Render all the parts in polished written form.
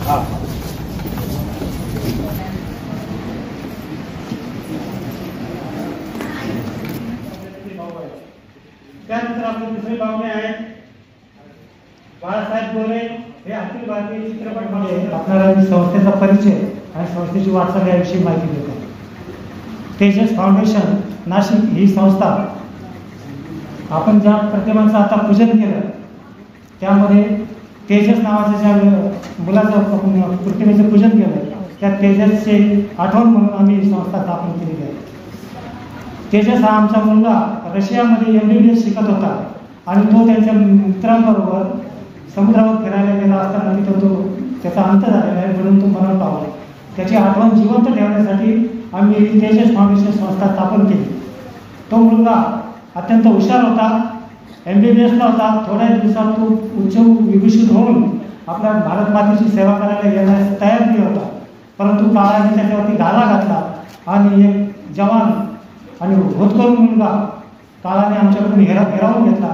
त्यानंतर आपले दुसरे पाहुणे आहेत बाळासाहेब गोरे, हे अखिल भारतीय चित्रपटमध्ये आपल्याला संस्थेचा परिचय आणि संस्थेची वाटचाल याविषयी माहिती देतात. तेजस फाउंडेशन नाशिक ही संस्था, आपण ज्या प्रतिमांचं आता पूजन केलं त्यामध्ये तेजस नावाच्या ज्या मुलाचं प्रतिमेचं पूजन केलं त्या तेजसचे आठवण म्हणून आम्ही ही संस्था स्थापन केलेली आहे. तेजस हा आमचा मुलगा रशियामध्ये MBBS शिकत होता आणि तो त्यांच्या मित्रांबरोबर समुद्रावर फिरायला गेला असताना तिथं तो त्याचा अंत झालेला आहे, म्हणून तो मरण पावला. त्याची आठवण जिवंत ठेवण्यासाठी आम्ही तेजस फाउंडेशन संस्था स्थापन केली. तो मुलगा अत्यंत हुशार होता, MBBSला होता. थोड्या दिवसात तो उच्च विभूषित होऊन आपल्या भारत मातेची सेवा करायला येण्यास तयार नाही होता, परंतु काळाने त्याच्यावरती घाला घातला आणि एक जवान आणि होतकरू मुलगा काळाने आमच्याकडून हिरावून घेतला.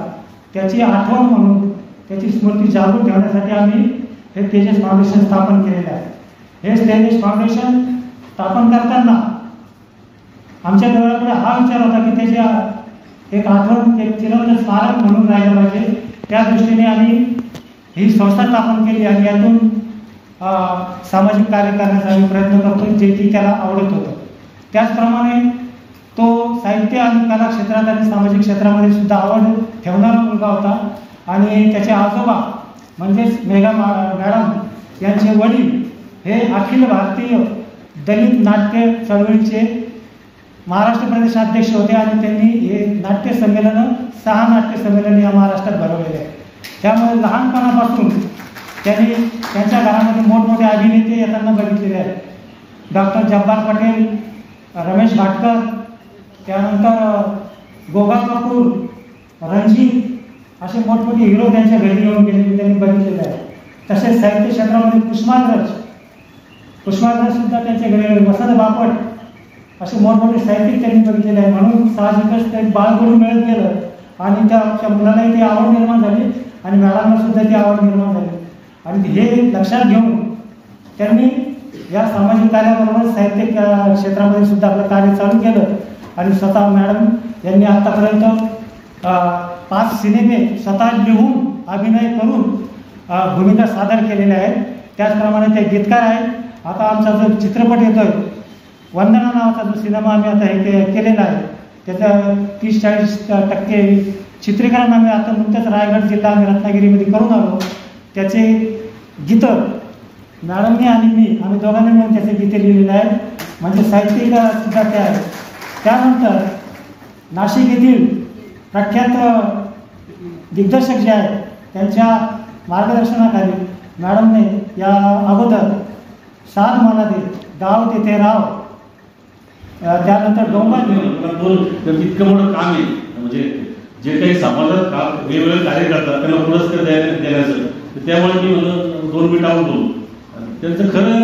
त्याची आठवण म्हणून त्याची स्मृती जागृत ठेवण्यासाठी आम्ही हे तेजस फाउंडेशन स्थापन केलेले आहे. हे तेजस फाउंडेशन स्थापन करताना आमच्या डोळ्यापुढे हा विचार होता की त्याच्या एक आठवण, एक चिरंतन स्मारक म्हणून राहिलं पाहिजे. त्या दृष्टीने आम्ही ही संस्था स्थापन केली आणि यातून सामाजिक कार्य करण्याचा आम्ही प्रयत्न करतो, जे की त्याला आवडत होतं. त्याचप्रमाणे तो साहित्य आणि कला क्षेत्रात आणि सामाजिक क्षेत्रामध्ये सुद्धा आवड ठेवणारा मुलगा होता आणि त्याचे आजोबा म्हणजेच मेघा मॅडम यांचे वडील हे अखिल भारतीय दलित नाट्य चळवळीचे महाराष्ट्र प्रदेशाध्यक्ष होते आणि त्यांनी हे नाट्य संमेलनं 6 नाट्य संमेलन या महाराष्ट्रात भरवलेले आहे. त्यामुळे लहानपणापासून त्यांनी त्यांच्या घरामध्ये मोठमोठे अभिनेते येताना बघितलेले आहेत. डॉक्टर जब्बार पटेल, रमेश भाटकर, त्यानंतर गोगा कपूर, रणजीत असे मोठमोठे हिरो त्यांच्या घरी येऊन गेलेले त्यांनी बघितलेले आहे. तसेच साहित्य क्षेत्रामध्ये कुसुमाग्रज सुद्धा त्यांच्या घरी, वसंत बापट असे मोठमोठे साहित्यिक त्यांनी बघितलेले आहे. म्हणून साहजिकच ते बाळगुरू मिळत गेलं आणि त्या मुलालाही ती आवड निर्माण झाली आणि मॅडमला सुद्धा ती आवड निर्माण झाली. आणि हे लक्षात घेऊन त्यांनी या सामाजिक कार्याबरोबर साहित्य क्षेत्रामध्ये सुद्धा आपलं कार्य चालू केलं आणि स्वतः मॅडम यांनी आतापर्यंत 5 सिनेमे स्वतः लिहून अभिनय करून भूमिका सादर केलेल्या आहेत. त्याचप्रमाणे ते गीतकार आहेत. आता आमचा जो चित्रपट येतोय वंदना नावाचा जो सिनेमा आम्ही आता हे केलेला आहे त्याचं 30-40% चित्रीकरण आम्ही आता नुकतंच रायगड जिल्हा आणि रत्नागिरीमध्ये करून आलो. त्याचे गीतं मॅडमने आणि आम्ही दोघांनी मिळून त्याचे गीते लिहिलेले आहेत, म्हणजे साहित्यिक सुद्धा ते आहेत. त्यानंतर नाशिक येथील प्रख्यात दिग्दर्शक जे आहेत त्यांच्या मार्गदर्शनाखाली मॅडमने या अगोदर सात मला दे, गाव तेथे राव, त्यानंतर डोंगर इतकं मोठं काम आहे. म्हणजे जे काही समाजात काम वेगवेगळे कार्य करतात त्यांना पुरस्कार देण्याचं, त्यामुळे मी म्हणलं 2 मिनिट बोलू. त्यांचं खरं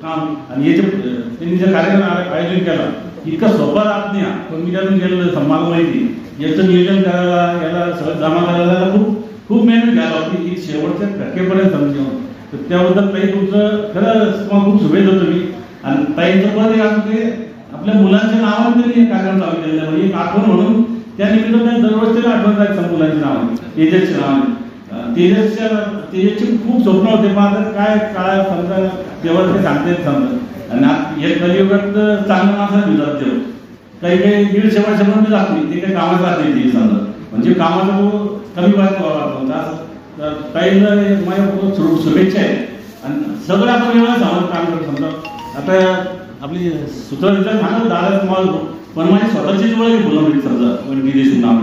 काम आणि याचे त्यांनी ज्या कार्यक्रम आयोजन केला इतका सोपा राहत नाही. पण मी त्यातून गेलं मला माहिती याचं नियोजन करायला, याला सगळं जमा करायला खूप मेहनत घ्यायला होती, ही शेवटच्या टक्केपर्यंत समजून. तर त्याबद्दल ताई तुमचं खरं खूप शुभेच्छा होतो मी. आणि ताईंचं पण ते आपल्या मुलांच्या नावाने त्यांनी कार्यक्रम चालू केलेलं आहे, म्हणजे एक आठवण म्हणून त्या निमित्ताने दरवर्षी आठवण करायचं मुलांच्या नावाने, तेजसच्या नावाने. तेजसचे खूप स्वप्न होते, पण आता काय काळ समजा तेव्हा ते सांगते समजा. आणि या कलियुगात चांगलं माणसं मिळतात तेव्हा काही 150 वर्षापर्यंत जात नाही, ते काही कामात जात नाही ते समजा. म्हणजे कामाचा तो कमी वाईट होता. ताईला माझ्या शुभेच्छा आहे. आणि सगळं आपण वेगळं समाज काम करतो समजा. आता आपली सूत्र सांगत दादा पण माझी स्वतःचीच ओळख बोलवली समजा वनगी देशून नाव.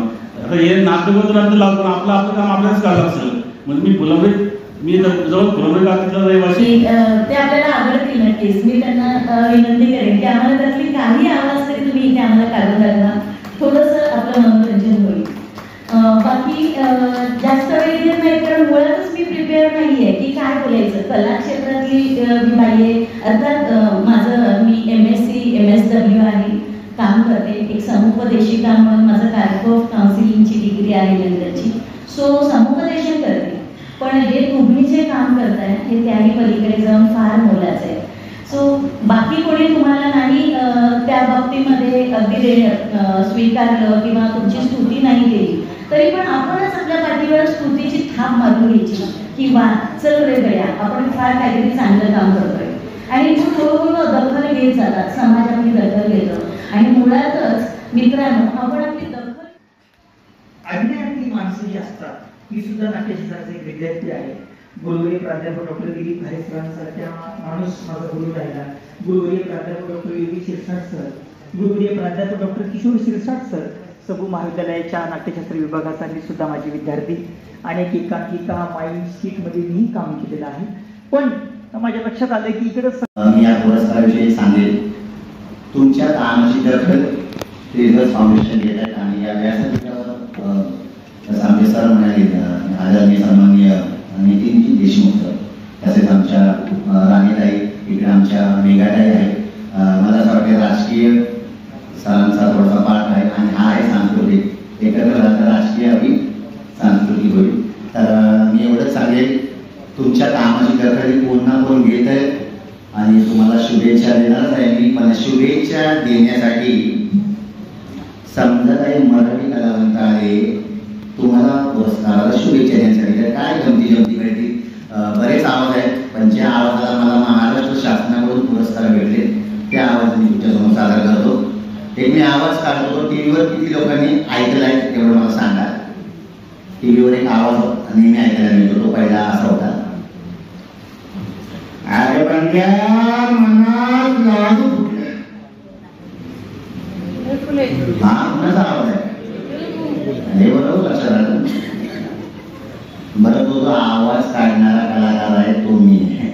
आता हे नाट्यबद्दल नंतर लावतो, आपलं काम आपल्यालाच करायला असेल. म्हणजे मी फुलंब्री मी जवळ फुलंब्री गावातला रहिवासी. ते आपल्याला आवडतील नक्कीच. मी त्यांना विनंती करेन की आम्हाला त्यातली काही आवाज तरी तुम्ही इथे आम्हाला काढून द्याल, थोडंसं आपलं मनोरंजन होईल. बाकी जास्त वेळ घेत नाही, कारण मुळातच मी प्रिपेअर नाहीये की काय बोलायचं. कला क्षेत्रातली मी बाई आहे, अर्थात मी MSc MSW आहे, काम करते. एक समुपदेशिका म्हणून माझं कार्य ऑफ काउन्सिलिंगची डिग्री आहे लंडनची. सो समुपदेशन करते, पण पण जे तुम्ही जे काम करताय हे त्याही पलीकडे जाऊन फार मोलाचं आहे. सो बाकी कोणी तुम्हाला नाही त्या बाबतीमध्ये अगदी स्वीकारलं किंवा तुमची स्तुती नाही केली तरी पण आपणच आपल्या पाठीवर स्तुतीची थाप मारून घ्यायची की वा चल रे गड्या आपण फार काहीतरी चांगलं काम करतोय. आणि मग हळूहळू दखल घेत जातात, समाज आपली दखल घेतो आणि मुळातच मित्रांनो आपण आपली दखल. अभिनयातली माणसं जी असतात ही सुद्धा नाट्यशास्त्राचे एक विद्यार्थी आहे. गुरुवर्य प्राध्यापक डॉक्टर दिलीप भारे सरांसारख्या माणूस माझा गुरु राहिला. गुरुवर्य प्राध्यापक डॉक्टर योगी शिरसाट सर, गुरुवर्य प्राध्यापक डॉक्टर किशोर शिरसाट सर, सबू महाविद्यालयाच्या नाट्यशास्त्र विभागाचा मी सुद्धा माझे विद्यार्थी. अनेक एकांकिका माइंड शीटमध्ये मी काम केलेलं आहे. पण माझ्या लक्षात आलं की इकडे मी या पुरस्काराविषयी सांगेल. तुमच्या कामाची दखल तेजस फाउंडेशन घेत आहेत आणि या व्यासपीठावर आमचे सर म्हणाले आदरणीय सन्माननीय नितीनजी देशमुख सर, तसेच आमच्या राणीताई, इकडे आमच्या मेघाताई आहेत. मला असं वाटतं राजकीय सरांचा थोडासा पाठ आहे आणि हा आहे सांस्कृतिक. एकत्र राहता राजकीय हवी सांस्कृतिक होईल. तर मी एवढंच सांगेल, तुमच्या कामाची दखल पुन्हा कोण घेत आहे आणि तुम्हाला शुभेच्छा देणारच आहे मी. पण शुभेच्छा देण्यासाठी समजा काही मराठी कलावंत आहे, तुम्हाला पुरस्काराला शुभेच्छा देण्यासाठी तर काय गमती जमती मिळतील. बरेच आवाज आहेत, पण ज्या आवाजाला मला महाराष्ट्र शासनाकडून पुरस्कार भेटले त्या आवाज मी तुमच्यासमोर सादर करतो. एक मी आवाज काढतो, टीव्हीवर किती लोकांनी ऐकला आहे तेवढं मला सांगा. टीव्हीवर एक आवाज नेहमी ऐकायला मिळतो, तो पहिला असा होता, अरे बंड्या मनात लाडू फुटले. हा कुणाचा आवाज आहे हे बरोबर लक्षात आलं. बरं, तो जो आवाज काढणारा कलाकार आहे तो मी आहे.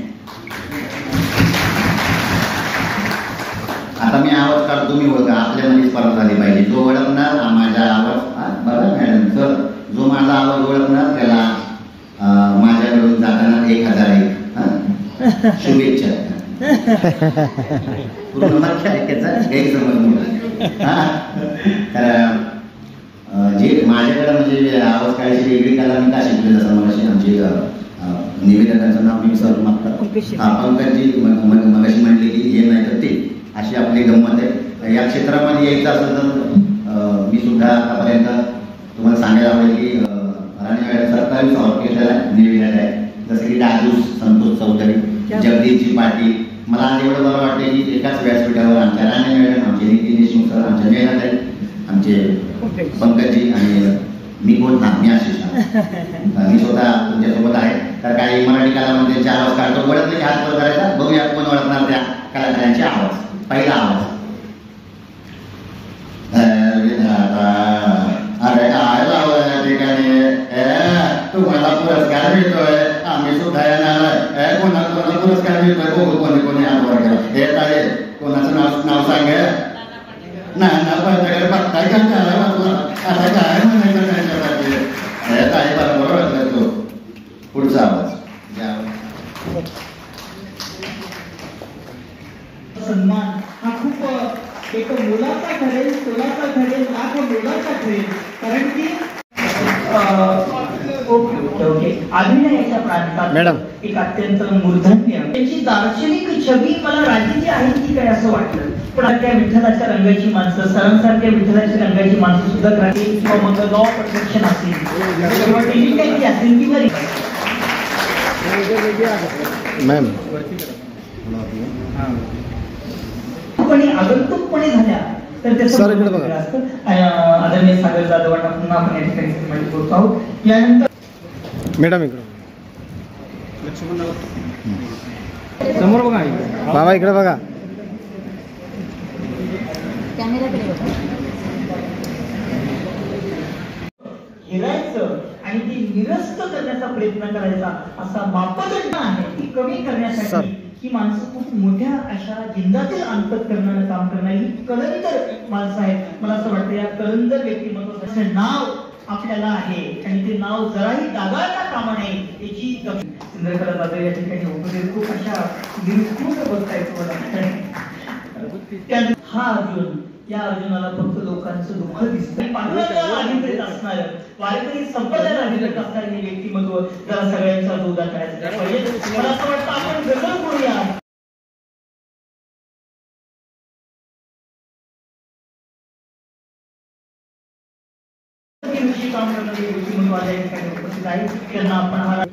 आता मी आवाज काढतो, मी ओळखा आपल्यामध्ये स्पर्धा झाली पाहिजे. जो ओळखणार माझा आवाज, बघा मॅडम सर, जो माझा आवाज ओळखणार त्याला माझ्याकडून जाताना 1000 आहे. शुभेच्छा. पूर्ण ऐकायचा गैरसमज. तर जे माझ्याकडे म्हणजे आवाज काढायची वेगळी कला मी का शिकले, जसं मगाशी आमचे निवेदकांचं नाव मी सर मागतात पंकजी मगाशी म्हणले की हे नाही तर ते, अशी आपली गंमत आहे. या क्षेत्रामध्ये यायचं असेल तर मी सुद्धा आतापर्यंत तुम्हाला सांगायला आवडेल की राणी सरकारी ऑर्केस्ट्राला निवेदक आहे, जसं की दादूस संतोष चौधरी, जगदीशजी पाटील. मला आज एवढं बरं वाटतं की एकाच व्यासपीठावर आमच्या राणी मॅडम, आमचे नितीन देशमुख सर, आमच्या मेघाताई, आमचे पंकजी आणि मी कोण ना मी आशिष मी स्वतः तुमच्यासोबत आहे. तर काही मराठी कलावंतांचे आवाज काढतो, ओळखले की हात वर करायचा, बघूया कोण ओळखणार त्या कलाकारांचे आवाज. पहिला आवाज, अरे काय लावलं या ठिकाणी, तुम्हाला पुरस्कार मिळतोय, आम्ही सुद्धा येणार आहे. कोणाला पुरस्कार मिळतोय, बघू कोणी कोणी हात वर केला. हे काय कोणाचं नाव सांगे नाना पंचाकडे बघताय का आता काय म्हणायचं त्यांच्यासाठी. हे काय बरोबर वाटलं तो. पुढचा आवाज, सन्मान हा खूप एक मुलाचा ठरेल, तोलाचा ठरेल, लाख मुलाचा ठरेल. कारण की अभिनयाच्या प्रांतात एक अत्यंत मूर्धन्य त्याची दार्शनिक छबी मला राजीची आहे की काय असं वाटलं. पण त्या विठ्ठलाच्या रंगाची माणसं, सरांसारख्या विठ्ठलाच्या रंगाची माणसं सुद्धा ग्रामीण किंवा मग लॉ प्रोटेक्शन असेल किंवा टेक्निकॅलिटी असेल किंवा आगंतुकपणे झाल्या तर त्याचं असतं. आदरणीय सागर जाधवांना पुन्हा आपण या ठिकाणी सन्मानित करतो आहोत. यानंतर मॅडम इकडं समोर बघा, बाबा इकडे बघा. हेरायचं आणि ते निरस्त करण्याचा प्रयत्न करायचा असा मापदंड आहे ती कमी करण्यासाठी ही माणसं खूप मोठ्या अशा जिंदातील अंतःकरणानं काम करणारी ही कलंदर माणसं आहेत. मला असं वाटतं या कलंदर व्यक्तिमत्वाचं नाव आपल्याला आहे आणि ते नाव जराही दागाळता कामा नये याची चंद्रकला जाधव या ठिकाणी उपदेश खूप अशा निर्कृत बघता येतो मला. हा अर्जुन त्या अर्जुनाला फक्त लोकांचं दुःख दिसतं. पांडुरंगाला अधिकृत असणारं, वारकरी संप्रदायाला अधिकृत असणारं हे व्यक्तिमत्व जरा सगळ्यांचा जोदा करायचा पाहिजे. मला असं वाटतं आपण गजल करूया. काम करणारे व्यक्तिमत्व आज या ठिकाणी उपस्थित आहे. त्यांना आपण हा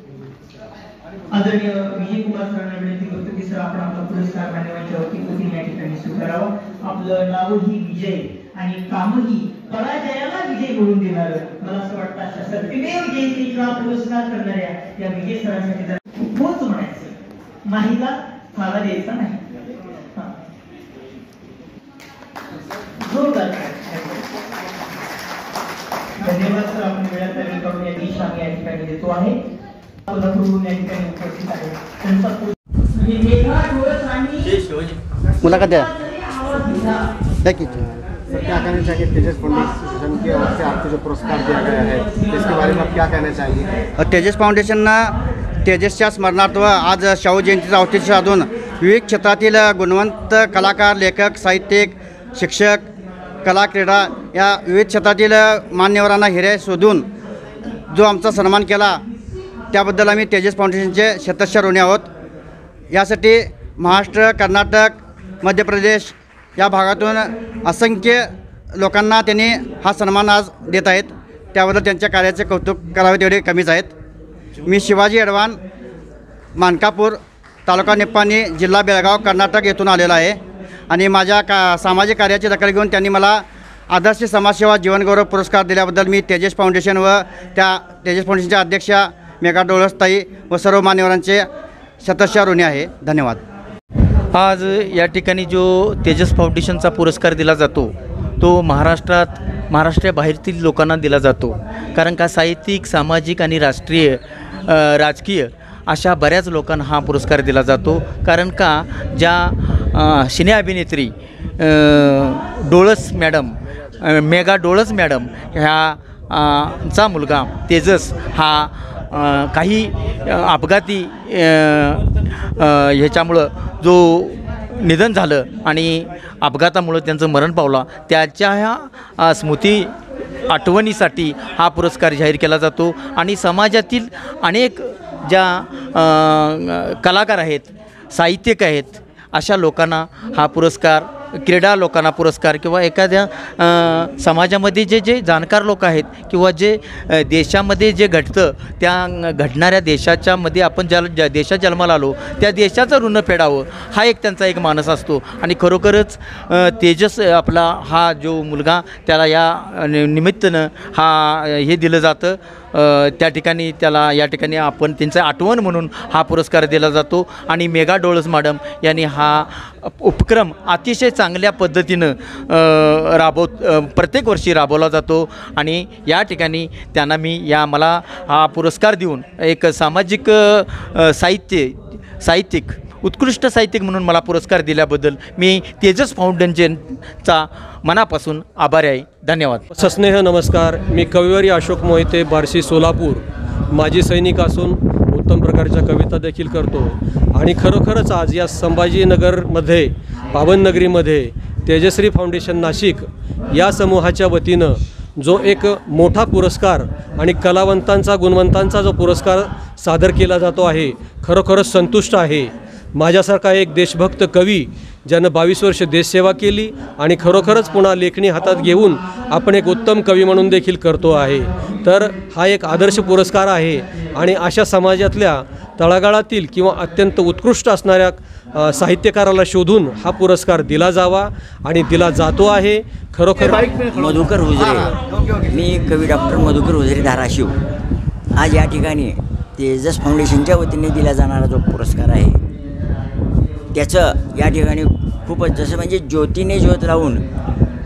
आदरणीय विजय कुमार सरांना विनंती करतो की सर आपण आपला पुरस्कार मान्यवरांच्या वतीने या ठिकाणी स्वीकारावा. आपलं नावही विजय आणि कामही पराजयाला विजय म्हणून देणार. मला असं वाटतं अशा सत्यमेव जयतेचा पुरस्कार करणाऱ्या या विजय सरांसाठी जर पोच म्हणायचं, माहीला थाला द्यायचा नाही. जोरदार धन्यवाद सर. आपण वेळात वेळ करून या दिशा आम्ही या ठिकाणी देतो आहे. मुलाकात द्या. सर क्या कहना चाहिए तेजस फाउंडेशन की ओर से आपको जो पुरस्कार दिया गया है इसके बारे में आप क्या कहना चाहिए? तेजस फाउंडेशननं तेजसच्या स्मरणार्थ आज शाहू जयंतीचा औचित्य साधून विविध क्षेत्रातील गुणवंत कलाकार, लेखक, साहित्यिक, शिक्षक, कला, क्रीडा या विविध क्षेत्रातील मान्यवरांना हिरे शोधून जो आमचा सन्मान केला त्याबद्दल आम्ही तेजस फाउंडेशनचे शतस्य ऋणी आहोत. यासाठी महाराष्ट्र, कर्नाटक, मध्य प्रदेश या भागातून असंख्य लोकांना त्यांनी हा सन्मान आज देत आहेत. त्याबद्दल त्यांच्या कार्याचे कौतुक करावे तेवढे कमीच आहेत. मी शिवाजी अडवाण, मानकापूर, तालुका निप्पाणी, जिल्हा बेळगाव, कर्नाटक येथून आलेला आहे आणि माझ्या सामाजिक कार्याची दखल घेऊन त्यांनी मला आदर्श समाजसेवा जीवनगौरव पुरस्कार दिल्याबद्दल मी तेजस फाउंडेशन व त्या तेजस फाउंडेशनच्या अध्यक्षा मेघा डोळसताई व सर्व मान्यवरांचे शतस्य ऋणी आहे. धन्यवाद. आज या ठिकाणी जो तेजस फाउंडेशनचा पुरस्कार दिला जातो तो महाराष्ट्राबाहेरील लोकांना दिला जातो. कारण का साहित्यिक, सामाजिक आणि राजकीय अशा बऱ्याच लोकांना हा पुरस्कार दिला जातो. कारण का ज्या सिने अभिनेत्री डोळस मॅडम, मेघा डोळस मॅडम ह्या चा मुलगा तेजस हा काही अपघाती ह्याच्यामुळं जो निधन झालं आणि अपघातामुळं त्यांचं मरण पावलं, त्याच्या ह्या स्मृती आठवणीसाठी हा पुरस्कार जाहीर केला जातो. आणि समाजातील अनेक ज्या कलाकार आहेत, साहित्यिक आहेत, अशा लोकांना हा पुरस्कार, क्रीडा लोकांना पुरस्कार किंवा एखाद्या समाजामध्ये जे जाणकार लोक आहेत किंवा जे देशामध्ये जे घडतं त्या घडणाऱ्या देशाच्यामध्ये आपण ज्या देशात जन्माला आलो त्या देशाचं ऋण फेडावं हा एक त्यांचा एक मानस असतो. आणि खरोखरच तेजस आपला हा जो मुलगा त्याला या निमित्तानं हे दिलं जातं. त्या ठिकाणी त्याला या ठिकाणी आपण त्यांचं आठवण म्हणून हा पुरस्कार दिला जातो. आणि मेघा डोळस मॅडम यांनी हा उपक्रम अतिशय चांगल्या पद्धतीनं प्रत्येक वर्षी राबवला जातो. आणि या ठिकाणी त्यांना मला हा पुरस्कार देऊन एक सामाजिक साहित्यिक उत्कृष्ट साहित्यिक म्हणून मला पुरस्कार दिल्याबद्दल मी तेजस फाउंडेशनचा मनापासून आभारी आहे. धन्यवाद. सस्नेह नमस्कार. मी कविवारी अशोक मोहिते, बार्शी, सोलापूर, माजी सैनिक असून उत्तम प्रकारच्या कविता देखील करतो. आणि खरोखरच आज या संभाजीनगरमध्ये, पावननगरीमध्ये तेजश्री फाउंडेशन नाशिक या समूहाच्या वतीनं जो एक मोठा पुरस्कार आणि कलावंतांचा, गुणवंतांचा जो पुरस्कार सादर केला जातो आहे, खरोखरच संतुष्ट आहे. माझ्यासारखा एक देशभक्त कवी ज्यानं 22 वर्ष देशसेवा केली आणि खरोखरच पुन्हा लेखणी हातात घेऊन आपण एक उत्तम कवी म्हणून देखील करतो आहे. तर हा एक आदर्श पुरस्कार आहे आणि अशा समाजातल्या तळागाळातील किंवा अत्यंत उत्कृष्ट असणाऱ्या साहित्यकाराला शोधून हा पुरस्कार दिला जावा आणि दिला जातो आहे. खरोखर मधुकर हुजरे, मी कवी डॉक्टर मधुकर हुजरे, धाराशिव. आज या ठिकाणी तेजस फाउंडेशनच्या वतीने दिला जाणारा जो पुरस्कार आहे त्याचं या ठिकाणी खूपच जसं म्हणजे ज्योतीने ज्योत लावून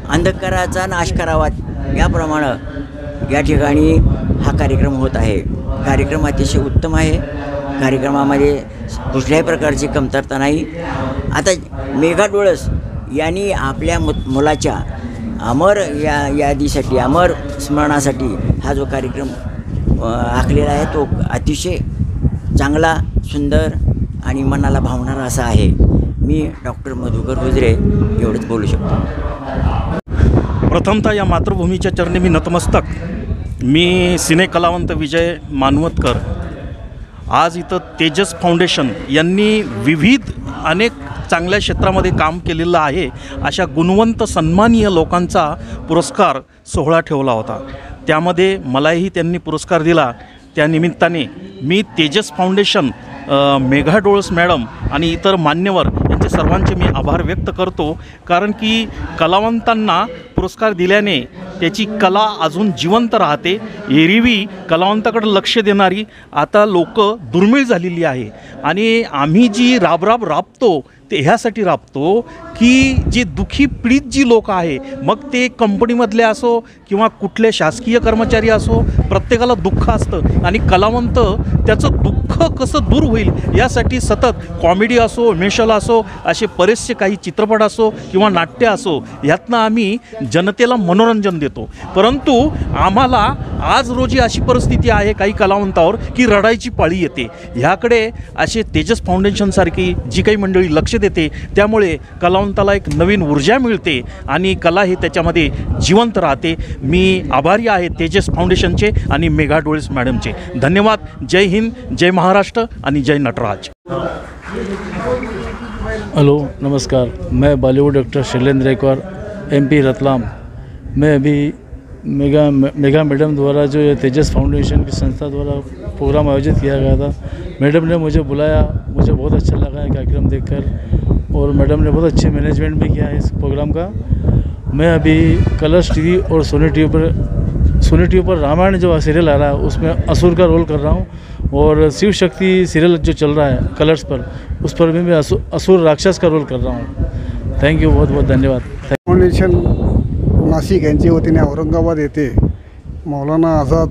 अंधकाराचा नाश करावा याप्रमाणे या ठिकाणी हा कार्यक्रम होत आहे. कार्यक्रम अतिशय उत्तम आहे. कार्यक्रमामध्ये कुठल्याही प्रकारची कमतरता नाही. आता मेघा डोळस यांनी आपल्या मुलाच्या अमर यादीसाठी, अमर स्मरणासाठी हा जो कार्यक्रम आखलेला आहे तो अतिशय चांगला, सुंदर आणि मनाला भावणारा असा आहे. मी डॉक्टर मधुकर हुजरे एवढंच बोलू शकतो. प्रथमतः या मातृभूमीच्या चरणी मी नतमस्तक. मी सिने कलावंत विजय मानवतकर. आज इथं तेजस फाउंडेशन यांनी विविध अनेक चांगल्या क्षेत्रामध्ये काम केलेलं आहे अशा गुणवंत सन्माननीय लोकांचा पुरस्कार सोहळा ठेवला होता. त्यामध्ये मलाही त्यांनी पुरस्कार दिला. त्या निमित्ताने मी तेजस फाउंडेशन, मेघा डोळस मॅडम आणि इतर मान्यवर यांचे सर्वांचे मी आभार व्यक्त करतो. कारण की कलावंतांना पुरस्कार दिल्याने त्याची कला अजून जिवंत राहते. एरवी कलावंताकडे लक्ष देणारी आता लोक दुर्मिळ झालेली आहे. आणि आम्ही जी राबतो ते ह्यासाठी राबतो की जे दुःखी पीडित जी लोक आहे, मग ते कंपनीमधले असो किंवा कुठले शासकीय कर्मचारी असो, प्रत्येकाला दुःख असतं आणि कलावंत त्याचं दुःख कसं दूर होईल यासाठी सतत कॉमेडी असो, मिशल असो, असे बरेचसे काही चित्रपट असो किंवा नाट्य असो, ह्यातनं आम्ही जनतेला मनोरंजन देतो. परंतु आम्हाला आज रोजी अशी परिस्थिती आहे काही कलावंतावर की रडायची पाळी येते. ह्याकडे असे तेजस फाउंडेशनसारखी जी काही मंडळी लक्ष देते, त्यामुळे कलावंताला एक नवीन ऊर्जा मिळते आणि कला ही त्याच्यामध्ये जिवंत राहते. मी आभारी आहे तेजस फाउंडेशनचे आणि मेघा डोळस मॅडमचे. धन्यवाद. जय हिंद, जय महाराष्ट्र आणि जय नटराज. हेलो, नमस्कार. मैं बॉलीवुड एक्टर शैलेंद्र गायकवाड़, MP रतलाम. मैं अभी मेगा मैडम द्वारा जो ये तेजस फाउंडेशन की संस्था द्वारा प्रोग्राम आयोजित किया गया था, मैडम ने मुझे बुलाया. मुझे बहुत अच्छा लगा है कार्यक्रम देखकर और मैडम ने बहुत अच्छे मैनेजमेंट भी किया है इस प्रोग्राम का. मैं अभी कलर्स टीवी और सोनी टीवी पर रामायण जो सीरियल आ रहा है उसमें असुर का रोल कर रहा हूँ. और शिव शक्ति सीरियल जो चल रहा है कलर्स पर, उस पर भी मैं असुर राक्षस का रोल कर रहा हूँ. थैंक यू, बहुत बहुत धन्यवाद. फाउंडेशन नाशिक यांच्या वतीने औरंगाबाद येथे मौलाना आझाद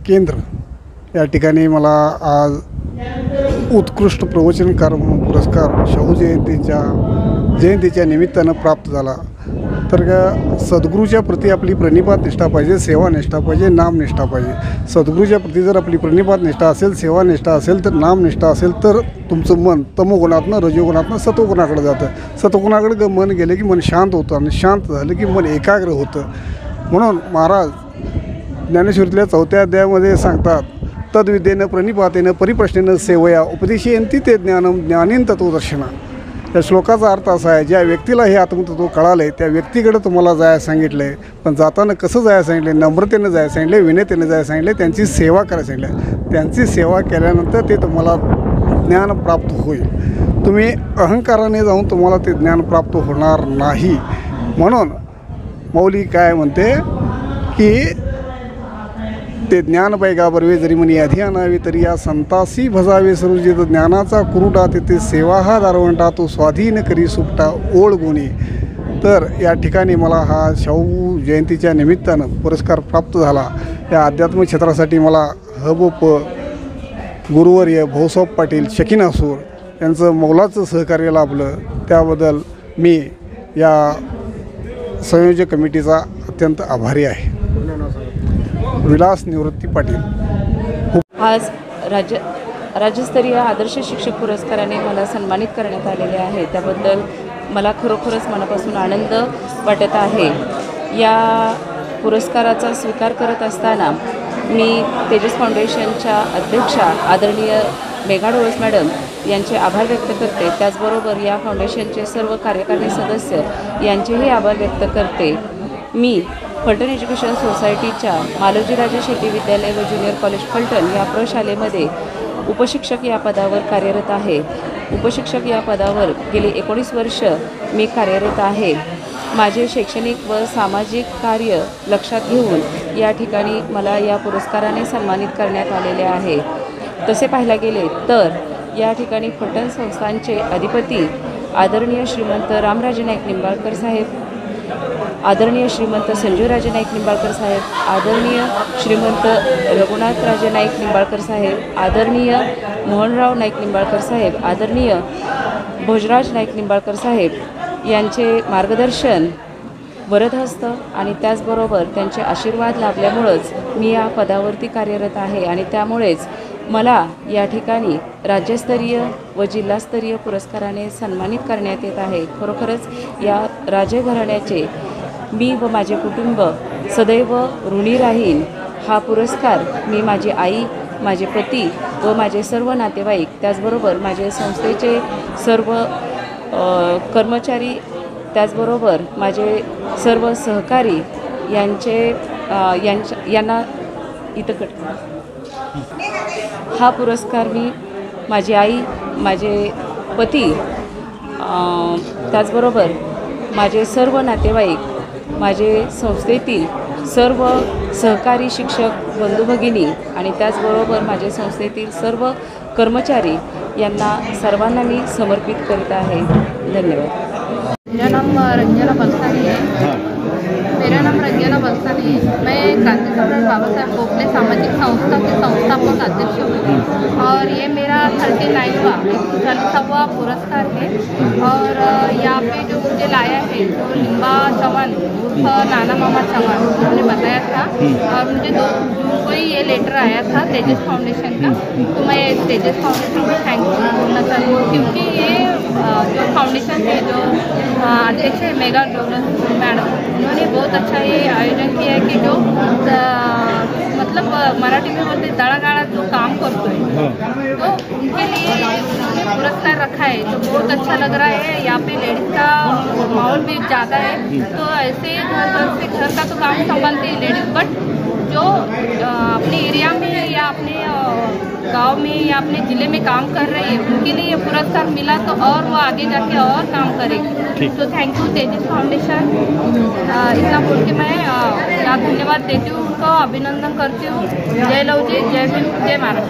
केंद्र या ठिकाणी मला आज उत्कृष्ट प्रवचनकार म्हणून पुरस्कार शाहू जयंतीच्या निमित्तानं प्राप्त झाला. तर सद्गुरूच्या प्रती आपली प्रणिपात निष्ठा पाहिजे, सेवा निष्ठा पाहिजे, नाम निष्ठा पाहिजे. सद्गुरूच्या प्रती जर आपली प्रणिपात निष्ठा असेल, सेवा निष्ठा असेल, तर नाम निष्ठा असेल, तर तुमचं मन तमोगुणातनं रजोगुणातनं सत्वगुणाकडे जातं. सत्वगुणाकडे मन गेलं की मन शांत होतं आणि शांत झालं की मन एकाग्र होतं. म्हणून महाराज ज्ञानेश्वरीतल्या 4थ्या अध्यायामध्ये सांगतात, तद्विद्येनं प्रणिपातेनं परिप्रश्नेनं सेवया उपदेशयंती ते ज्ञानम ज्ञानेन तत्वदर्शना. त्या श्लोकाचा अर्थ असा आहे, ज्या व्यक्तीला हे आत्मतत्व कळालं आहे त्या व्यक्तीकडे तुम्हाला जायला सांगितलं आहे. पण जाताना कसं जायला सांगितलं आहे? नम्रतेनं जायला सांगितलं आहे, विनयतेनं जायला सांगितलं आहे, त्यांची सेवा करायला सांगितलं आहे. त्यांची सेवा केल्यानंतर ते तुम्हाला ज्ञान प्राप्त होईल. तुम्ही अहंकाराने जाऊन तुम्हाला ते ज्ञान प्राप्त होणार नाही. म्हणून मौली काय म्हणते की ते ज्ञान पैगा बरवे जरी म्हणी आधी आणावे तरी या संतासी भजावे सरुजित ज्ञानाचा कुरुटा तेथे सेवा हा दारवंटा तो स्वाधीन करी सुपटा ओळ गुणी. तर या ठिकाणी मला हा शाहू जयंतीच्या निमित्तानं पुरस्कार प्राप्त झाला. या अध्यात्म क्षेत्रासाठी मला हबोप गुरुवर्य भाऊसाहेब पाटील शकीनासूर यांचं मौलाचं सहकार्य लाभलं. त्याबद्दल मी या संयोजक कमिटीचा अत्यंत आभारी आहे. विलास निवृत्ती पाटील. आज राज्यस्तरीय आदर्श शिक्षक पुरस्काराने मला सन्मानित करण्यात आलेले आहे. त्याबद्दल मला खरोखरच मनापासून आनंद वाटत आहे. या पुरस्काराचा स्वीकार करत असताना मी तेजस फाउंडेशनच्या अध्यक्षा आदरणीय मेघा डोळस मॅडम यांचे आभार व्यक्त करते. त्याचबरोबर या फाउंडेशनचे सर्व कार्यकारी सदस्य यांचेही आभार व्यक्त करते. मी फलटण एज्युकेशन सोसायटीच्या मालोजीराजे शेट्टी विद्यालय व ज्युनियर कॉलेज फलटण या प्रशालेमध्ये उपशिक्षक या पदावर कार्यरत आहे. उपशिक्षक या पदावर गेली 19 वर्ष मी कार्यरत आहे. माझे शैक्षणिक व सामाजिक कार्य लक्षात घेऊन या ठिकाणी मला या पुरस्काराने सन्मानित करण्यात आलेले आहे. तसे पाहायला गेले तर या ठिकाणी फलटण संस्थांचे अधिपती आदरणीय श्रीमंत रामराजे नाईक निंबाळकर साहेब, आदरणीय श्रीमंत संजूराजे नाईक निंबाळकर साहेब, आदरणीय श्रीमंत रघुनाथराजे नाईक निंबाळकर साहेब, आदरणीय मोहनराव नाईक निंबाळकर साहेब, आदरणीय भोजराज नाईक निंबाळकर साहेब यांचे मार्गदर्शन, वरदहस्त आणि त्याचबरोबर त्यांचे आशीर्वाद लाभल्यामुळंच मी या पदावरती कार्यरत आहे. आणि त्यामुळेच मला या ठिकाणी राज्यस्तरीय व जिल्हास्तरीय पुरस्काराने सन्मानित करण्यात येत आहे. खरोखरच या राजे घराण्याचे मी व माझे कुटुंब सदैव ऋणी राहीन. हा पुरस्कार मी माझी आई, माझे पती व माझे सर्व नातेवाईक, त्याचबरोबर माझे संस्थेचे सर्व कर्मचारी, त्याचबरोबर माझे सर्व सहकारी यांना इथं हा पुरस्कार मी माझी आई, माझे पती, त्याचबरोबर माझे सर्व नातेवाईक, माझे संस्थेतील सर्व सहकारी शिक्षक बंधू भगिनी आणि त्याचबरोबर माझे संस्थेतील सर्व कर्मचारी यांना सर्वांना मी समर्पित करीत आहे. धन्यवाद. मेरा नाम रंजना बलसानी है. मैं क्रांति सम्राट बाबा साहेब गोखले सामाजिक संस्था के संस्थापक अध्यक्ष हूँ और ये मेरा 39वां पुरस्कार है. और यहाँ पे जो मुझे लाया है तो लिम्बा चौहान नाना मामा चौहान उन्होंने बताया था और मुझे 2 जून को ही ये लेटर आया था तेजस फाउंडेशन का. तो मैं तेजस फाउंडेशन को थैंक यू बोलना चाहती हूँ क्योंकि ये जो फाउंडेशन है, जो अध्यक्ष है मेगा डोनर मैडम, उन्होंने बहुत अच्छा ये आयोजन किया है कि जो मतलब मराठी में बोलते दड़ागाड़ा जो काम करते हैं तो उनके लिए उन्होंने पुरस्कार रखा है. तो बहुत अच्छा लग रहा है. यहाँ पे लेडीज़ का माहौल भी ज़्यादा है तो ऐसे घर का तो काम संभालती है लेडीज़, बट जो अपने एरिया में या अपने गांव में या अपने ज़िले में काम कर रही है उनके लिए ये पुरस्कार मिला तो और वो आगे जाके और काम करेगी. तो थैंक यू तेजस फाउंडेशन. इतना बोल के मैं यहाँ धन्यवाद देती हूँ, उनको अभिनंदन करती हूँ. जय लव जी, जय भीम, जय महाराष्ट्र.